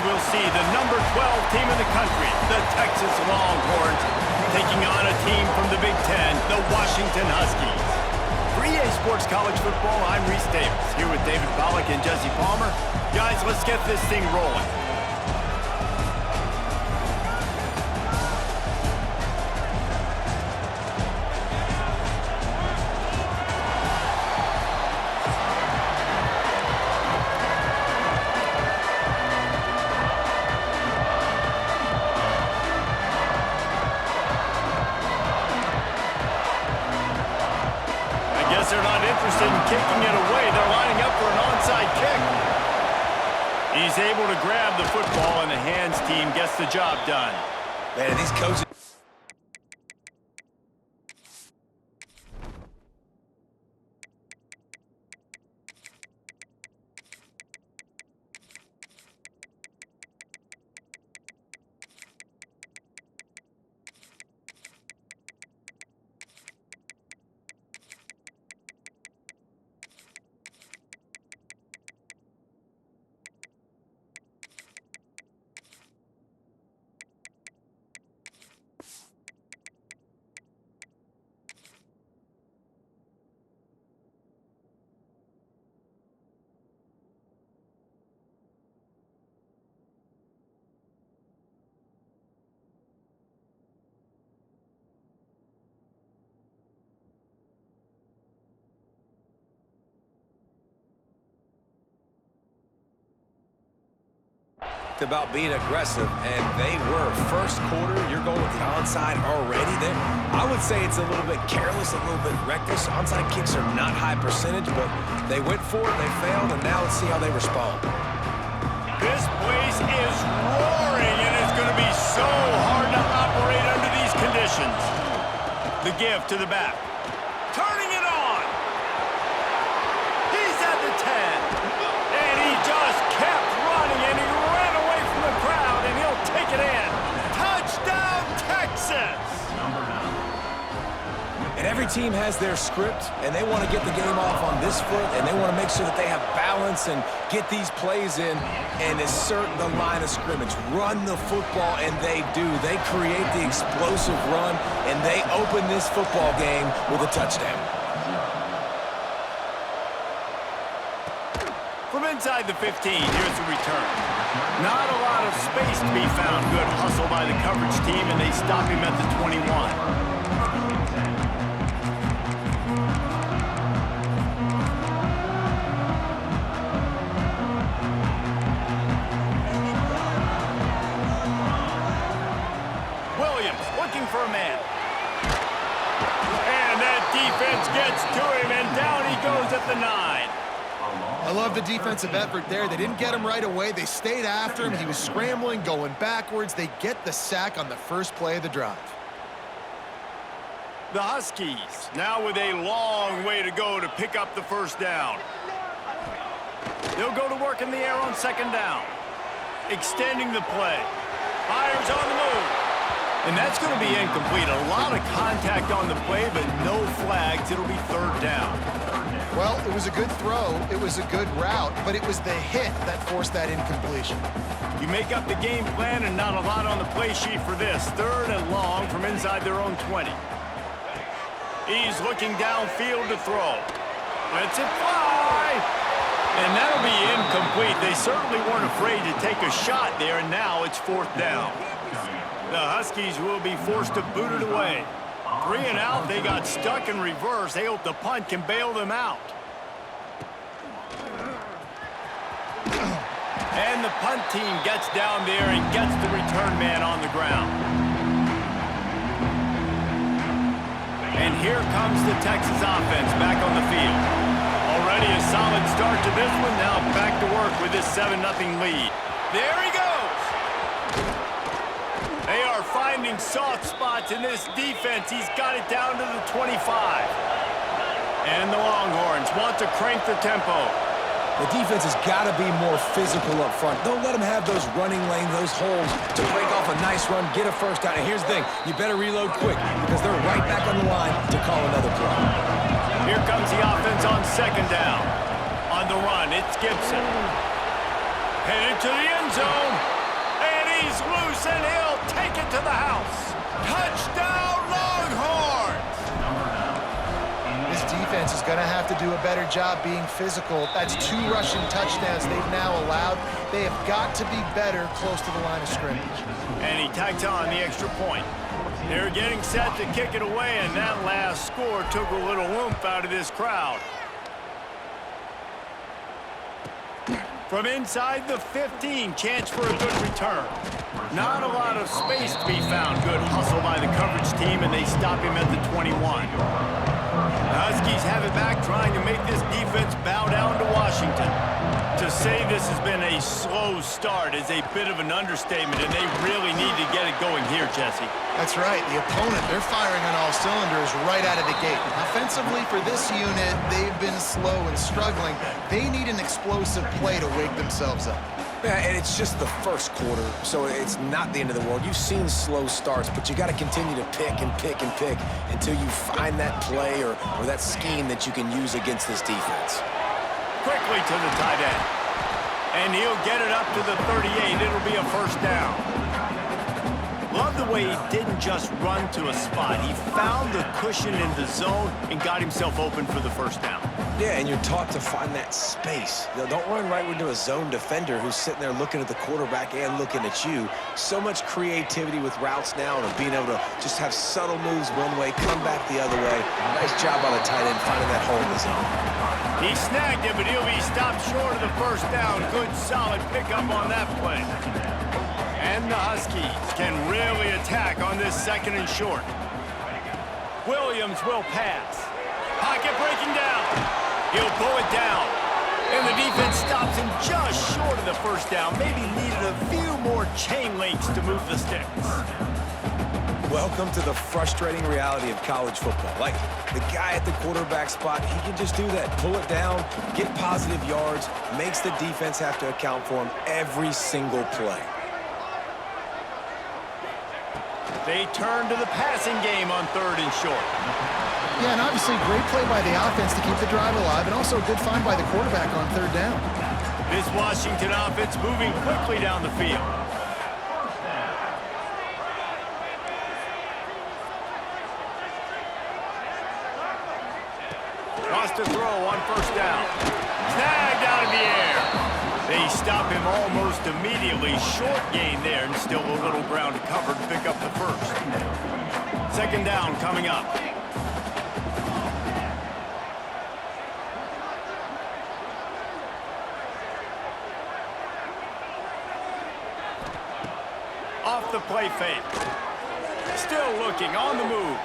we'll see the number 12 team in the country, the Texas Longhorns, taking on a team from the Big Ten, the Washington Huskies. For EA Sports College Football, I'm Reese Davis, here with David Pollack and Jesse Palmer. Guys, let's get this thing rolling. They're not interested in kicking it away. They're lining up for an onside kick. He's able to grab the football, and the hands team gets the job done. Man, these coaches... about being aggressive, and they were. First quarter, you're going with the onside already there. I would say it's a little bit careless, a little bit reckless. Onside kicks are not high percentage, but they went for it, they failed, and now let's see how they respond. This place is roaring, and it's going to be so hard to operate under these conditions. The give to the back. Turning it on. He's at the 10. And he just kept running, and he ran away from the crowd, and he'll take it in. Touchdown, Texas! And every team has their script, and they want to get the game off on this foot, and they want to make sure that they have balance and get these plays in and assert the line of scrimmage. Run the football, and they do. They create the explosive run, and they open this football game with a touchdown. From inside the 15, here's the return. Not a lot of space to be found. Good hustle by the coverage team, and they stop him at the 21. For a man. And that defense gets to him, and down he goes at the 9. I love the defensive effort there. They didn't get him right away. They stayed after him. He was scrambling, going backwards. They get the sack on the first play of the drive. The Huskies now with a long way to go to pick up the first down. They'll go to work in the air on second down. Extending the play. Fires on the move. And that's going to be incomplete. A lot of contact on the play, but no flags. It'll be third down. Well, it was a good throw. It was a good route, but it was the hit that forced that incompletion. You make up the game plan and not a lot on the play sheet for this. Third and long from inside their own 20. He's looking downfield to throw. Lets it fly. And that'll be incomplete. They certainly weren't afraid to take a shot there, and now it's fourth down. The Huskies will be forced to boot it away. 3 and out, they got stuck in reverse. They hope the punt can bail them out. And the punt team gets down there and gets the return man on the ground. And here comes the Texas offense back on the field. Already a solid start to this one. Now back to work with this 7-0 lead. There he goes. They are finding soft spots in this defense. He's got it down to the 25. And the Longhorns want to crank the tempo. The defense has got to be more physical up front. Don't let them have those running lanes, those holes to break off a nice run, get a first down. And here's the thing, you better reload quick because they're right back on the line to call another play. Here comes the offense on second down. On the run, it's Gibson. Headed to the end zone. He's loose, and he'll take it to the house. Touchdown, Longhorns! This defense is going to have to do a better job being physical. That's 2 rushing touchdowns they've now allowed. They have got to be better close to the line of scrimmage. And he tacks on the extra point. They're getting set to kick it away, and that last score took a little oomph out of this crowd. From inside the 15, chance for a good return. Not a lot of space to be found. Good hustle by the coverage team, and they stop him at the 21. The Huskies have it back, trying to make this defense bow down to Washington. To say this has been a slow start is a bit of an understatement, and they really need to get it going here, Jesse. That's right. The opponent, they're firing on all cylinders right out of the gate. Offensively, for this unit, they've been slow and struggling. They need an explosive play to wake themselves up. Yeah, and it's just the first quarter, so it's not the end of the world. You've seen slow starts, but you got to continue to pick and pick and pick until you find that play or that scheme that you can use against this defense. Quickly to the tight end. And he'll get it up to the 38. It'll be a first down. Love the way he didn't just run to a spot. He found the cushion in the zone and got himself open for the first down. Yeah, and you're taught to find that space. You know, don't run right into a zone defender who's sitting there looking at the quarterback and looking at you. So much creativity with routes now and being able to just have subtle moves one way, come back the other way. Nice job by the tight end finding that hole in the zone. He snagged it, but he'll be stopped short of the first down. Good, solid pickup on that play. And the Huskies can really attack on this second and short. Williams will pass. Pocket breaking down. He'll pull it down. And the defense stops him just short of the first down. Maybe needed a few more chain links to move the sticks. Welcome to the frustrating reality of college football. Like, the guy at the quarterback spot, he can just do that. Pull it down, get positive yards, makes the defense have to account for him every single play. They turn to the passing game on third and short. Yeah, and obviously great play by the offense to keep the drive alive, and also a good find by the quarterback on third down. This Washington offense moving quickly down the field. Wants to throw on first down. Snagged out of the air. They stop him almost immediately. Short gain there, and still a little ground to cover to pick up the first. Second down coming up. Off the play fake. Still looking, on the move.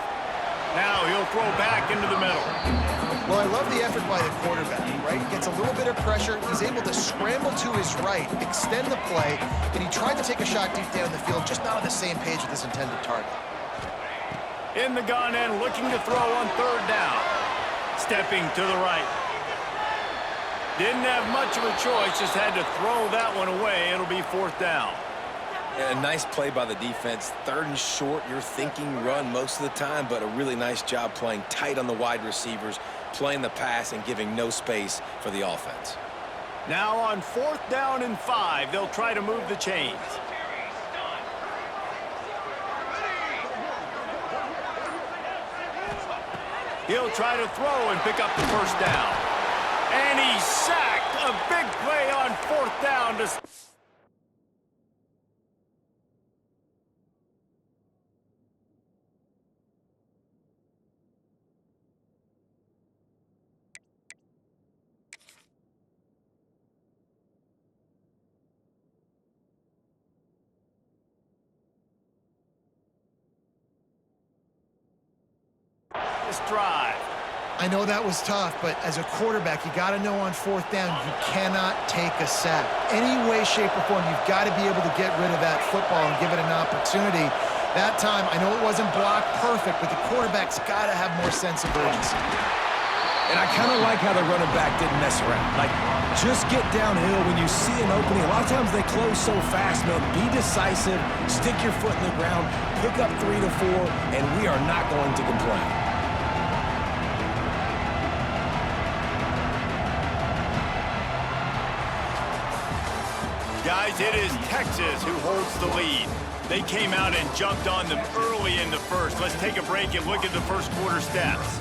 Now he'll throw back into the middle. Well, I love the effort by the quarterback, right? Gets a little bit of pressure. He's able to scramble to his right, extend the play, and he tried to take a shot deep down the field, just not on the same page with his intended target. In the gun and looking to throw on third down. Stepping to the right. Didn't have much of a choice, just had to throw that one away. It'll be fourth down. And a nice play by the defense. Third and short, you're thinking run most of the time, but a really nice job playing tight on the wide receivers, playing the pass and giving no space for the offense. Now on fourth down and 5, they'll try to move the chains. He'll try to throw and pick up the first down. And he's sacked. A big play on fourth down to... drive. I know that was tough, but as a quarterback, you got to know on fourth down, you cannot take a sack. Any way, shape, or form, you've got to be able to get rid of that football and give it an opportunity. That time, I know it wasn't blocked perfect, but the quarterback's got to have more sense of urgency. And I kind of like how the running back didn't mess around. Like, just get downhill when you see an opening. A lot of times they close so fast, man. Be decisive, stick your foot in the ground, pick up 3 to 4, and we are not going to complain. Guys, it is Texas who holds the lead. They came out and jumped on them early in the first. Let's take a break and look at the first quarter stats.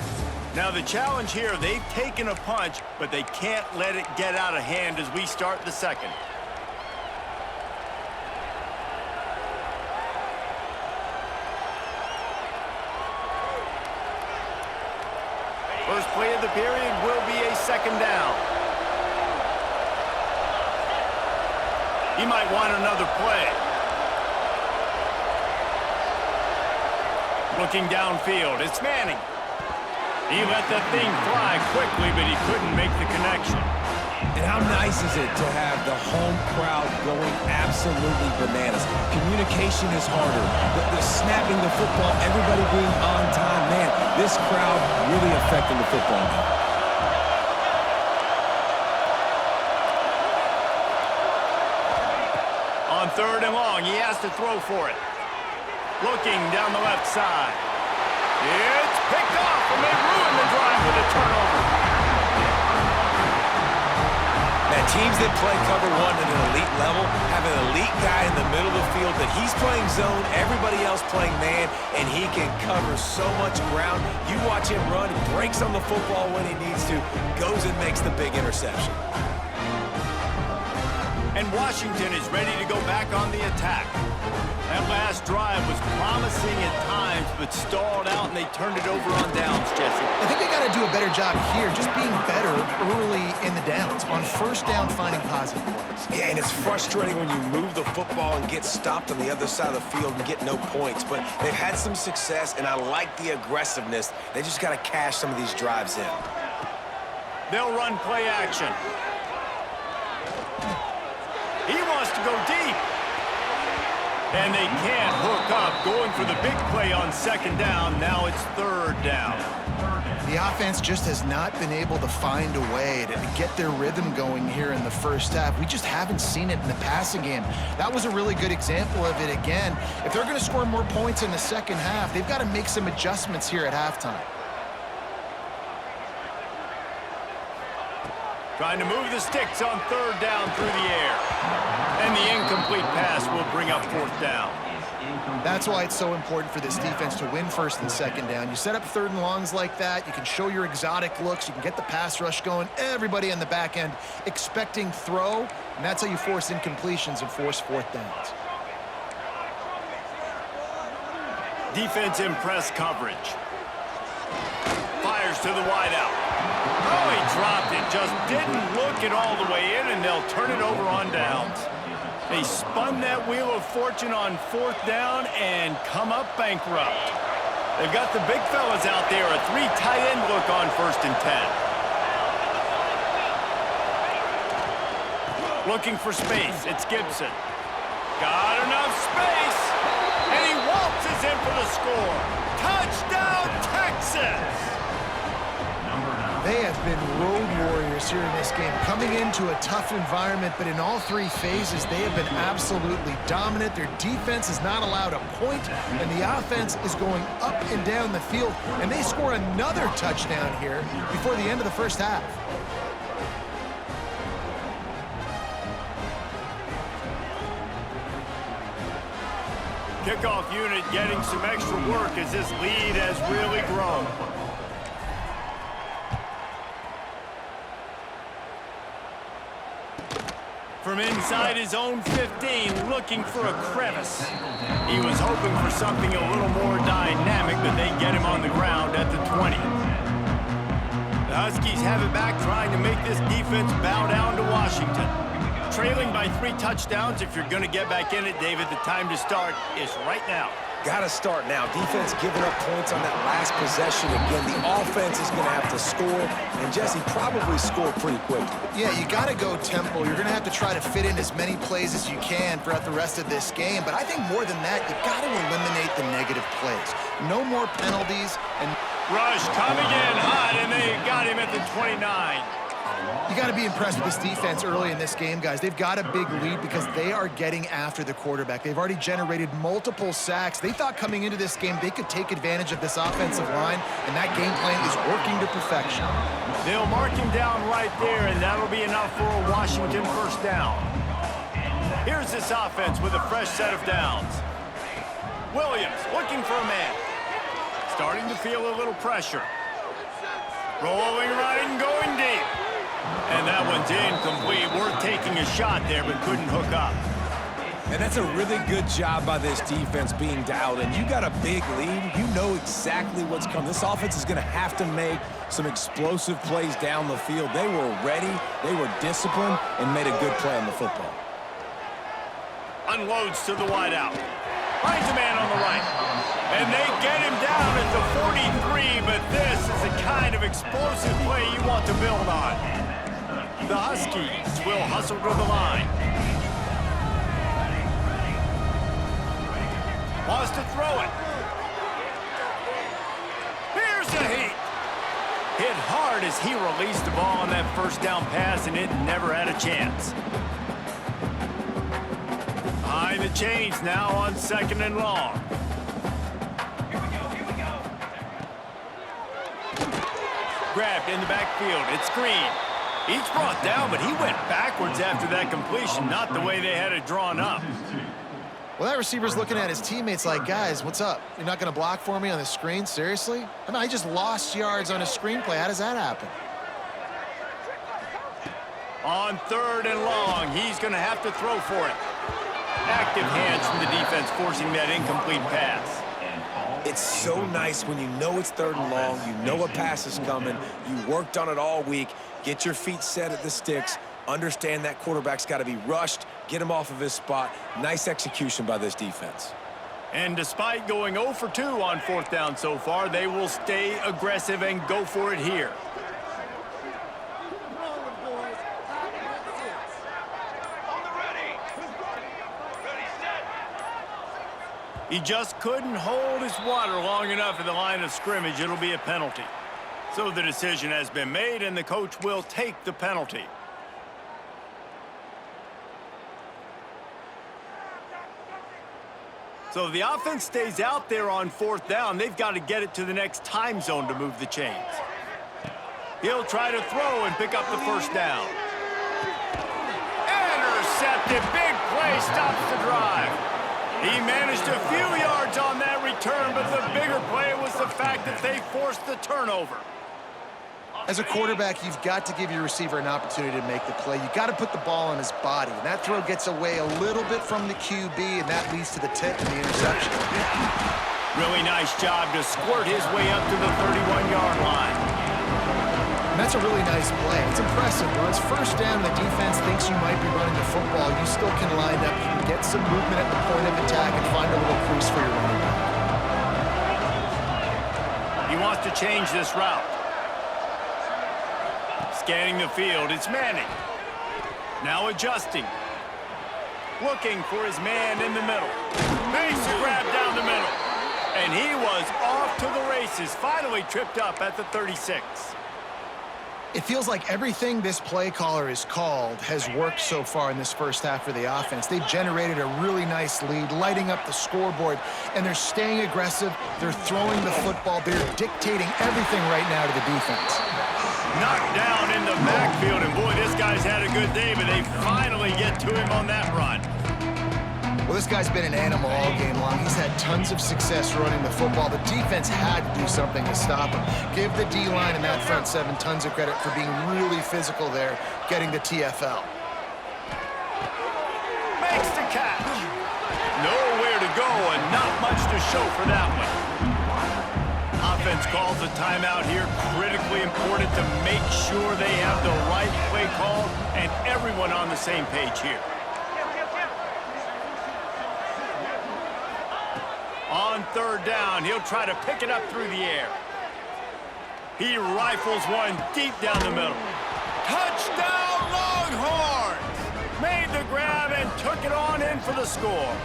Now the challenge here, they've taken a punch, but they can't let it get out of hand as we start the second. First play of the period will be a second down. He might want another play. Looking downfield, it's Manning. He let that thing fly quickly, but he couldn't make the connection. And how nice is it to have the home crowd going absolutely bananas? Communication is harder. The snapping the football, everybody being on time. Man, this crowd really affecting the football game. On third and long, he has to throw for it. Looking down the left side. It's picked off, and they ruin the drive with a turnover. Now, teams that play cover one at an elite level have an elite guy in the middle of the field that he's playing zone, everybody else playing man, and he can cover so much ground. You watch him run, he breaks on the football when he needs to, goes and makes the big interception. And Washington is ready to go back on the attack. That last drive was promising at times, but stalled out, and they turned it over on downs, Jesse. I think they got to do a better job here, just being better early in the downs. On first down, finding positive plays. Yeah, and it's frustrating when you move the football and get stopped on the other side of the field and get no points. But they've had some success, and I like the aggressiveness. They just got to cash some of these drives in. They'll run play action. He wants to go deep. And they can't hook up, going for the big play on second down. Now it's third down. The offense just has not been able to find a way to get their rhythm going here in the first half. We just haven't seen it in the passing game. That was a really good example of it again. If they're going to score more points in the second half, they've got to make some adjustments here at halftime. Trying to move the sticks on third down through the air. And the incomplete pass will bring up fourth down. That's why it's so important for this defense to win first and second down. You set up third and longs like that, you can show your exotic looks, you can get the pass rush going, everybody on the back end expecting throw, and that's how you force incompletions and force fourth downs. Defense in press coverage. Fires to the wideout. Oh, he dropped it. Just didn't look it all the way in, and they'll turn it over on downs. They spun that wheel of fortune on fourth down and come up bankrupt. They've got the big fellas out there, a three tight end look on first and 10. Looking for space. It's Gibson. Got enough space, and he waltzes in for the score. Touchdown, Texas! They have been road warriors here in this game, coming into a tough environment, but in all three phases, they have been absolutely dominant. Their defense is not allowed a point, and the offense is going up and down the field, and they score another touchdown here before the end of the first half. Kickoff unit getting some extra work as this lead has really grown. From inside his own 15, looking for a crevice. He was hoping for something a little more dynamic, but they get him on the ground at the 20. The Huskies have it back, trying to make this defense bow down to Washington. Trailing by 3 touchdowns. If you're going to get back in it, David, the time to start is right now. Got to start now. Defense giving up points on that last possession. Again, the offense is going to have to score, and Jesse probably score pretty quickly. Yeah, you got to go tempo. You're going to have to try to fit in as many plays as you can throughout the rest of this game. But I think more than that, you got to eliminate the negative plays. No more penalties. And Rush coming in hot, and they got him at the 29. you got to be impressed with this defense early in this game, guys. They've got a big lead because they are getting after the quarterback. They've already generated multiple sacks. They thought coming into this game they could take advantage of this offensive line, and that game plan is working to perfection. They'll mark him down right there, and that'll be enough for a Washington first down. Here's this offense with a fresh set of downs. Williams looking for a man. Starting to feel a little pressure. Rolling right and going deep. And that one's incomplete. Worth taking a shot there, but couldn't hook up. And that's a really good job by this defense being dialed in. You got a big lead. You know exactly what's coming. This offense is going to have to make some explosive plays down the field. They were ready, they were disciplined, and made a good play on the football. Unloads to the wideout. Finds a man on the right. And they get him down at the 43, but this is the kind of explosive play you want to build on. The Huskies will hustle to the line. Wants to throw it. Here's a heat. Hit hard as he released the ball on that first down pass, and it never had a chance. Behind the chains now on 2nd and long. Grabbed in the backfield. It's Green. He's brought down, but he went backwards after that completion, not the way they had it drawn up. Well, that receiver's looking at his teammates like, guys, what's up? You're not going to block for me on the screen? Seriously? I mean, I just lost yards on a screenplay. How does that happen? On 3rd and long, he's going to have to throw for it. Active hands from the defense forcing that incomplete pass. It's so nice when you know it's 3rd and long, you know a pass is coming, you worked on it all week, get your feet set at the sticks, understand that quarterback's got to be rushed, get him off of his spot. Nice execution by this defense. And despite going 0 for 2 on 4th down so far, they will stay aggressive and go for it here. He just couldn't hold his water long enough at the line of scrimmage. It'll be a penalty. So the decision has been made, and the coach will take the penalty. So the offense stays out there on 4th down. They've got to get it to the next time zone to move the chains. He'll try to throw and pick up the 1st down. Intercepted. Big play stops the drive. He managed a few yards on that return, but the bigger play was the fact that they forced the turnover. As a quarterback, you've got to give your receiver an opportunity to make the play. You've got to put the ball on his body. And that throw gets away a little bit from the QB, and that leads to the tip and the interception. Really nice job to squirt his way up to the 31-yard line. And that's a really nice play. It's impressive. When it's 1st down, the defense thinks you might be running the football. You still can line up. You can get some movement at the point of attack and find a little crease for your running back. He wants to change this route. Scanning the field, it's Manning. Now adjusting. Looking for his man in the middle. Makes a grab down the middle. And he was off to the races. Finally tripped up at the 36. It feels like everything this play caller has called has worked so far in this first half for the offense. They've generated a really nice lead, lighting up the scoreboard, and they're staying aggressive. They're throwing the football. They're dictating everything right now to the defense. Knocked down in the backfield, and boy, this guy's had a good day, but they finally get to him on that run. Well, this guy's been an animal all game long. He's had tons of success running the football. The defense had to do something to stop him. Give the D-line and that front 7 tons of credit for being really physical there, getting the TFL. Makes the catch. Nowhere to go and not much to show for that one. Offense calls a timeout here. Critically important to make sure they have the right play call and everyone on the same page here. On 3rd down, he'll try to pick it up through the air. He rifles one deep down the middle. Touchdown, Longhorns! Made the grab and took it on in for the score.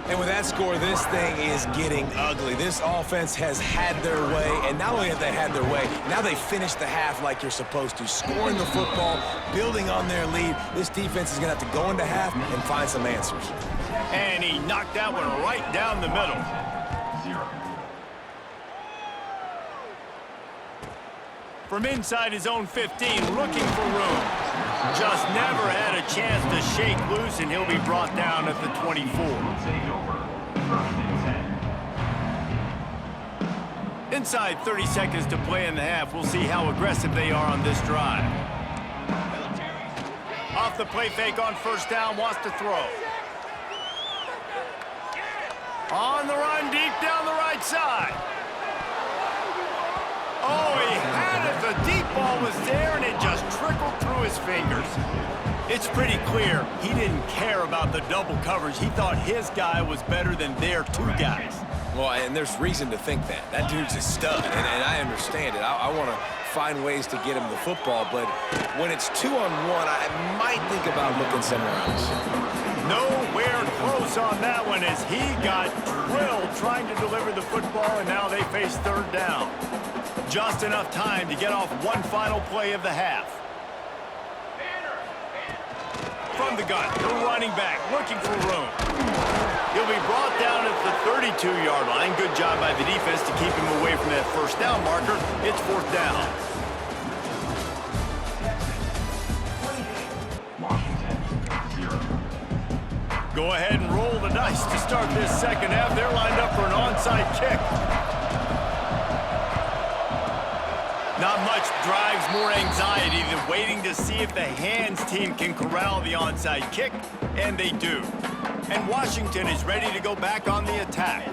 And with that score, this thing is getting ugly. This offense has had their way, and not only have they had their way, now they finish the half like you're supposed to, scoring the football, building on their lead. This defense is going to have to go into half and find some answers. And he knocked that one right down the middle. From inside his own 15, looking for room. Just never had a chance to shake loose, and he'll be brought down at the 24. Inside 30 seconds to play in the half. We'll see how aggressive they are on this drive. Off the play fake on first down, wants to throw. On the run, deep down the right side. Oh, he had it. The deep ball was there, and it just trickled through his fingers. It's pretty clear he didn't care about the double coverage. He thought his guy was better than their two guys. Well, and there's reason to think that. That dude's a stud, and I understand it. I want to find ways to get him the football, but when it's 2-on-1, I might think about looking somewhere else. Nowhere close on that one as he got drilled trying to deliver the football, and now they face third down. Just enough time to get off one final play of the half. From the gun, the running back looking for room. He'll be brought down at the 32-yard line. Good job by the defense to keep him away from that first down marker. It's fourth down. Go ahead and roll the dice to start this second half. They're lined up for an onside kick. Not much drives more anxiety than waiting to see if the hands team can corral the onside kick, and they do. And Washington is ready to go back on the attack.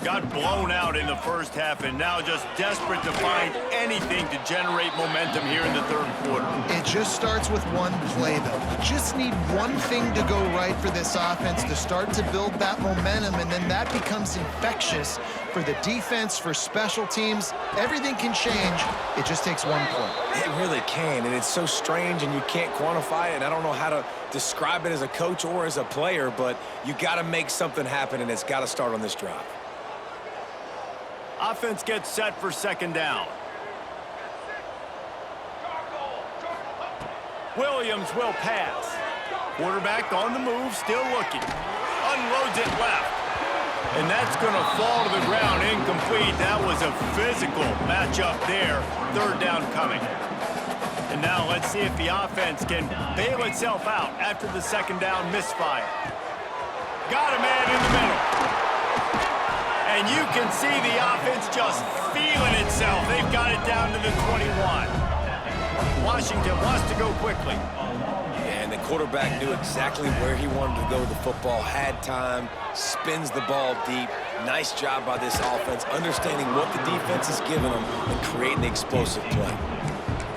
Got blown out in the first half and now just desperate to find anything to generate momentum here in the third quarter. It just starts with one play, though. You just need one thing to go right for this offense to start to build that momentum, and then that becomes infectious for the defense, for special teams. Everything can change. It just takes one play. It really can, and it's so strange, and you can't quantify it, and I don't know how to describe it as a coach or as a player, but you got to make something happen, and it's got to start on this drive. Offense gets set for second down. Williams will pass. Quarterback on the move, still looking. Unloads it left. And that's going to fall to the ground, incomplete. That was a physical matchup there. Third down coming. And now let's see if the offense can bail itself out after the second down misfire. Got a man in the middle. And you can see the offense just feeling itself. They've got it down to the 21. Washington wants to go quickly. And the quarterback knew exactly where he wanted to go with the football, had time, spins the ball deep. Nice job by this offense, understanding what the defense is giving them and creating the explosive play.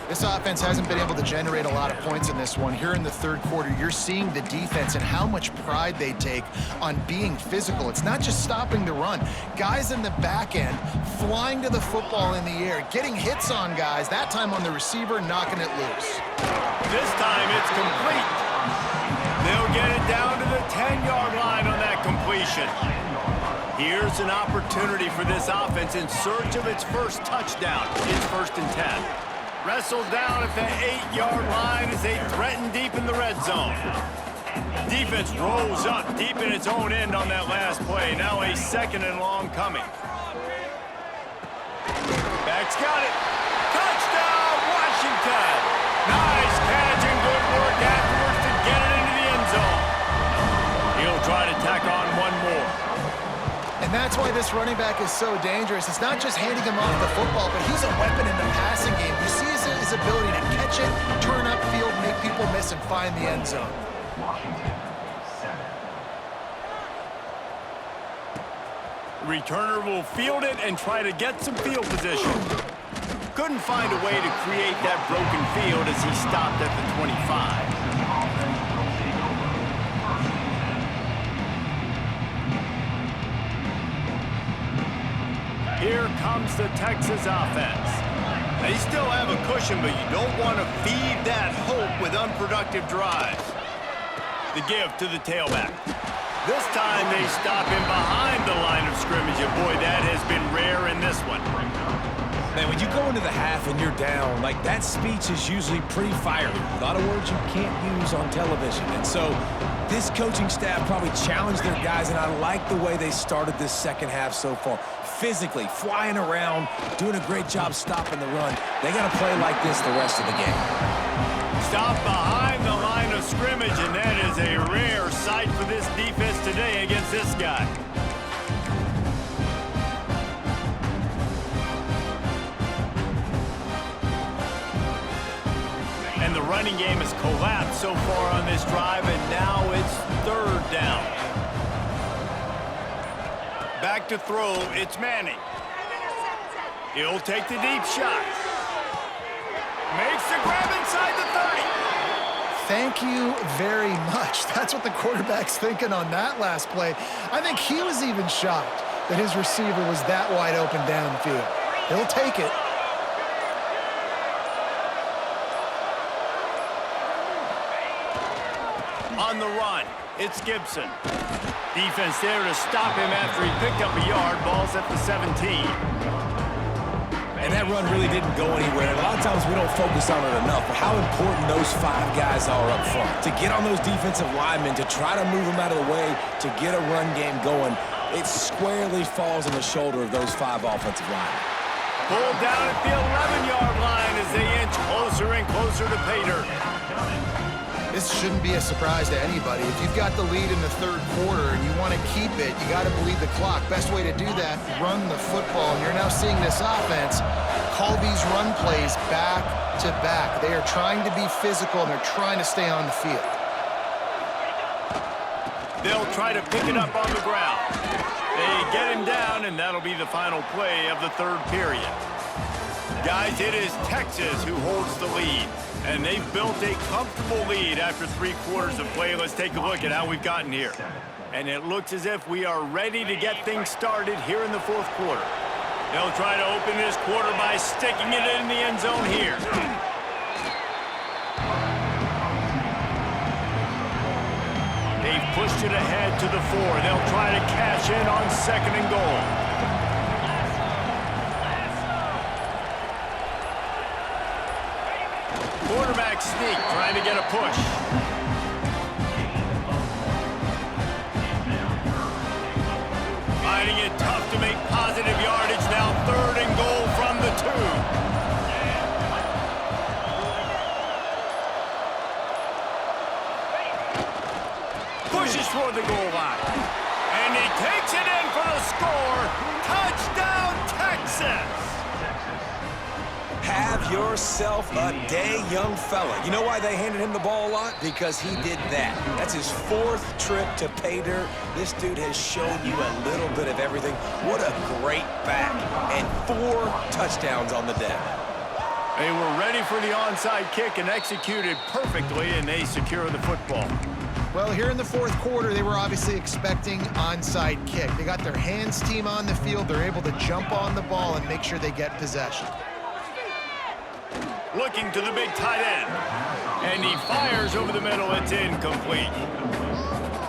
This offense hasn't been able to generate a lot of points in this one. Here in the third quarter, you're seeing the defense and how much pride they take on being physical. It's not just stopping the run. Guys in the back end flying to the football in the air, getting hits on guys, that time on the receiver, knocking it loose. This time it's complete. They'll get it down to the 10-yard line on that completion. Here's an opportunity for this offense in search of its first touchdown. It's 1st and 10. Wrestled down at the 8-yard line as they threaten deep in the red zone. Defense rolls up deep in its own end on that last play. Now a 2nd and long coming. Back's got it. Touchdown, Washington. Nice catch and good work afterwards to get it into the end zone. He'll try to tack on one more. And that's why this running back is so dangerous. It's not just handing him off the football, but he's a weapon in the passing game. You see his ability to catch it, turn upfield, make people miss, and find the end zone. Returner will field it and try to get some field position. Couldn't find a way to create that broken field as he stopped at the 25. Here comes the Texas offense. They still have a cushion, but you don't want to feed that hope with unproductive drives. The give to the tailback. This time they stop him behind the line of scrimmage, and boy, that has been rare in this one. Man, when you go into the half and you're down, like that speech is usually pretty fiery. A lot of words you can't use on television. And so this coaching staff probably challenged their guys, and I like the way they started this second half so far. Physically, flying around, doing a great job stopping the run. They got to play like this the rest of the game. Stop behind the line of scrimmage, and that is a rare sight for this defense today against this guy. And the running game has collapsed so far on this drive, and now it's third down. Back to throw, it's Manning. He'll take the deep shot. Makes the grab inside the 30. Thank you very much. That's what the quarterback's thinking on that last play. I think he was even shocked that his receiver was that wide open downfield. He'll take it. On the run, it's Gibson. Defense there to stop him after he picked up a yard. Ball's at the 17. And that run really didn't go anywhere. And a lot of times we don't focus on it enough, but how important those 5 guys are up front. To get on those defensive linemen, to try to move them out of the way, to get a run game going, it squarely falls on the shoulder of those 5 offensive linemen. Pulled down at the 11-yard line as they inch closer and closer to pay dirt. This shouldn't be a surprise to anybody. If you've got the lead in the third quarter and you want to keep it, you got to bleed the clock. Best way to do that, run the football. And you're now seeing this offense call these run plays back to back. They are trying to be physical, and they're trying to stay on the field. They'll try to pick it up on the ground. They get him down, and that'll be the final play of the third period. Guys, it is Texas who holds the lead. And they've built a comfortable lead after 3 quarters of play. Let's take a look at how we've gotten here. And it looks as if we are ready to get things started here in the fourth quarter. They'll try to open this quarter by sticking it in the end zone here. They've pushed it ahead to the 4. They'll try to cash in on 2nd and goal. Quarterback sneak, trying to get a push. Finding it tough to make positive yardage. Now 3rd and goal from the 2. Pushes toward the goal line. And he takes it in for the score. Touchdown, Texas! Have yourself a day, young fella. You know why they handed him the ball a lot? Because he did that. That's his 4th trip to pay dirt. This dude has shown you a little bit of everything. What a great back. And 4 touchdowns on the day. They were ready for the onside kick and executed perfectly, and they secure the football. Well, here in the fourth quarter, they were obviously expecting onside kick. They got their hands team on the field. They're able to jump on the ball and make sure they get possession. Looking to the big tight end. And he fires over the middle. It's incomplete.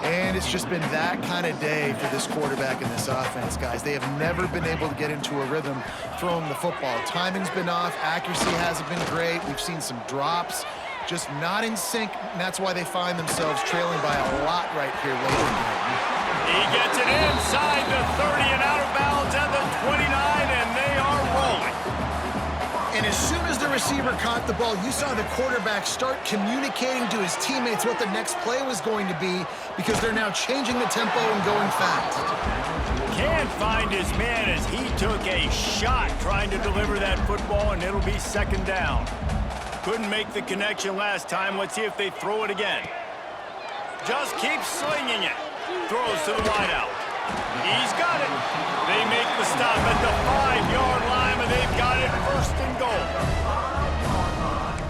And it's just been that kind of day for this quarterback and this offense, guys. They have never been able to get into a rhythm throwing the football. Timing's been off. Accuracy hasn't been great. We've seen some drops. Just not in sync, and that's why they find themselves trailing by a lot right here late in the game. He gets it inside the 30 and out of bounds at the 29, and they are rolling. And as soon as the receiver caught the ball, you saw the quarterback start communicating to his teammates what the next play was going to be, because they're now changing the tempo and going fast. Can't find his man as he took a shot trying to deliver that football, and it'll be 2nd down. Couldn't make the connection last time. Let's see if they throw it again. Just keeps slinging it. Throws to the wideout. He's got it. They make the stop at the 5-yard line, and they've got it 1st and goal.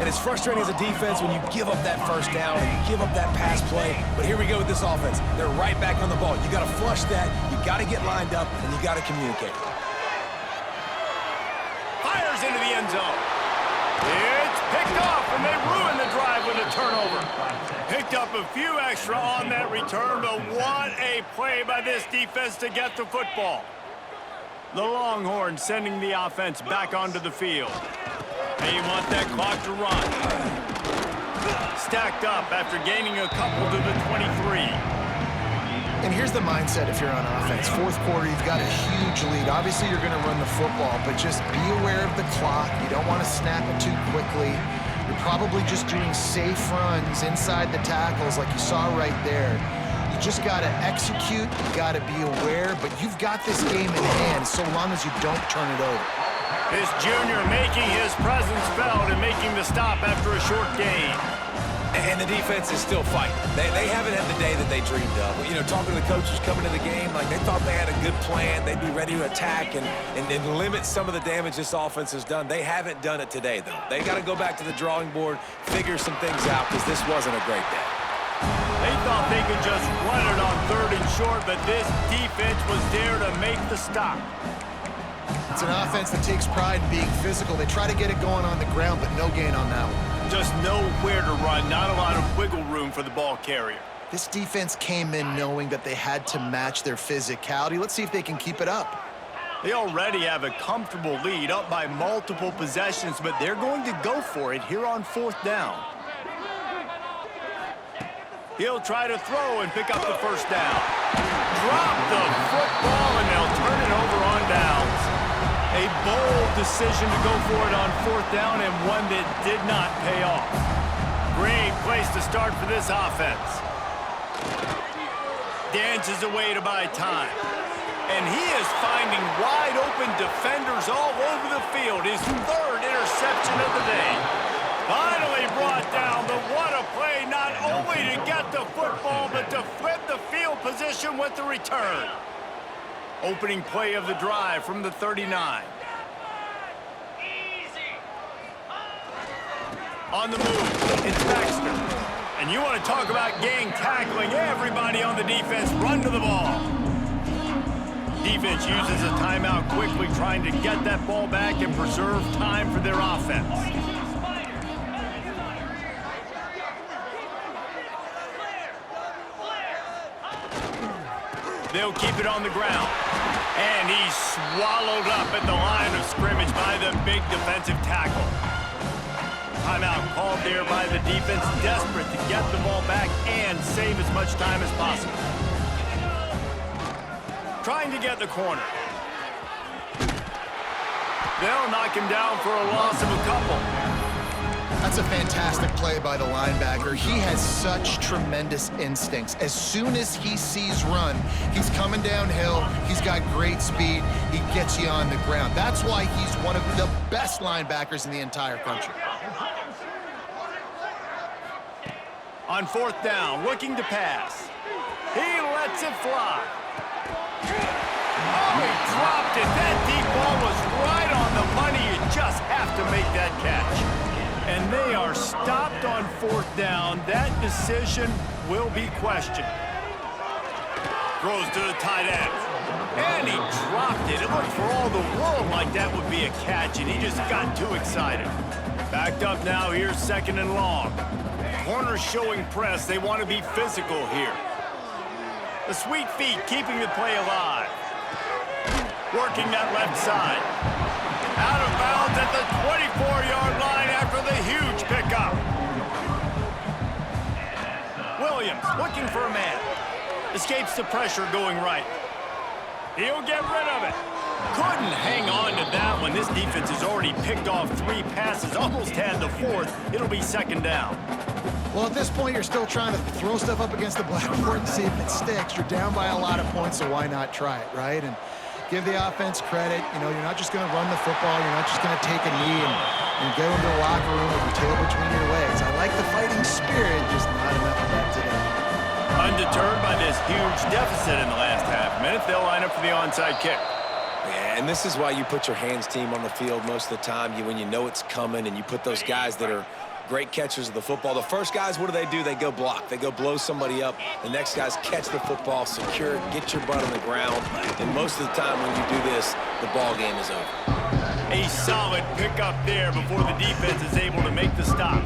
And it's frustrating as a defense when you give up that 1st down and you give up that pass play. But here we go with this offense. They're right back on the ball. You got to flush that. You got to get lined up, and you got to communicate. Fires into the end zone. It's picked off, and they ruin the drive with a turnover. Picked up a few extra on that return, but what a play by this defense to get the football. The Longhorns sending the offense back onto the field. They want that clock to run. Stacked up after gaining a couple to the 23. And here's the mindset if you're on offense. Fourth quarter, you've got a huge lead. Obviously, you're going to run the football, but just be aware of the clock. You don't want to snap it too quickly. You're probably just doing safe runs inside the tackles like you saw right there. You just got to execute, you got to be aware, but you've got this game in hand so long as you don't turn it over. This junior making his presence felt and making the stop after a short gain. And the defense is still fighting. They haven't had the day that they dreamed of. You know, talking to the coaches coming to the game, like they thought they had a good plan. They'd be ready to attack and limit some of the damage this offense has done. They haven't done it today, though. They got to go back to the drawing board, figure some things out, because this wasn't a great day. They thought they could just run it on 3rd and short, but this defense was there to make the stop. It's an offense that takes pride in being physical. They try to get it going on the ground, but no gain on that one. Just nowhere to run, not a lot of wiggle room for the ball carrier. This defense came in knowing that they had to match their physicality. Let's see if they can keep it up. They already have a comfortable lead, up by multiple possessions, but they're going to go for it here on 4th down. He'll try to throw and pick up the first down. Drop the football, and they'll turn it over on downs. A bold decision to go for it on 4th down, and one that did not pay off. Great place to start for this offense. Dances away to buy time. And he is finding wide open defenders all over the field. His 3rd interception of the day. Finally brought down, but what a play, not only to get the football, but to flip the field position with the return. Opening play of the drive from the 39. On the move, it's Baxter. And you want to talk about gang tackling, everybody on the defense run to the ball. Defense uses a timeout quickly, trying to get that ball back and preserve time for their offense. They'll keep it on the ground. And he's swallowed up at the line of scrimmage by the big defensive tackle. Timeout called there by the defense, desperate to get the ball back and save as much time as possible. Trying to get the corner. They'll knock him down for a loss of a couple. That's a fantastic play by the linebacker. He has such tremendous instincts. As soon as he sees run, he's coming downhill. He's got great speed. He gets you on the ground. That's why he's one of the best linebackers in the entire country. On 4th down, looking to pass. He lets it fly. Oh, he dropped it. That deep ball was right on the money. You just have to make that catch. And they are stopped on 4th down. That decision will be questioned. Throws to the tight end. And he dropped it. It looked for all the world like that would be a catch, and he just got too excited. Backed up now, here's 2nd and long. Corners showing press. They want to be physical here. The sweet feet keeping the play alive. Working that left side. Out of bounds at the 24-yard line after the huge pickup. Williams looking for a man. Escapes the pressure going right. He'll get rid of it. Couldn't hang on to that one. This defense has already picked off 3 passes, almost had the 4th. It'll be 2nd down. Well, at this point, you're still trying to throw stuff up against the blackboard and see if it sticks. You're down by a lot of points, so why not try it, right? And give the offense credit. You know, you're not just going to run the football. You're not just going to take a knee and go into the locker room with your tail between your legs. I like the fighting spirit, just not enough of that today. Undeterred by this huge deficit in the last half minute, they'll line up for the onside kick. Yeah, and this is why you put your hands team on the field most of the time. When you know it's coming, and you put those guys that are great catchers of the football. The first guys, what do? They go block. They go blow somebody up. The next guys catch the football, secure it, get your butt on the ground. And most of the time when you do this, the ball game is over. A solid pickup there before the defense is able to make the stop.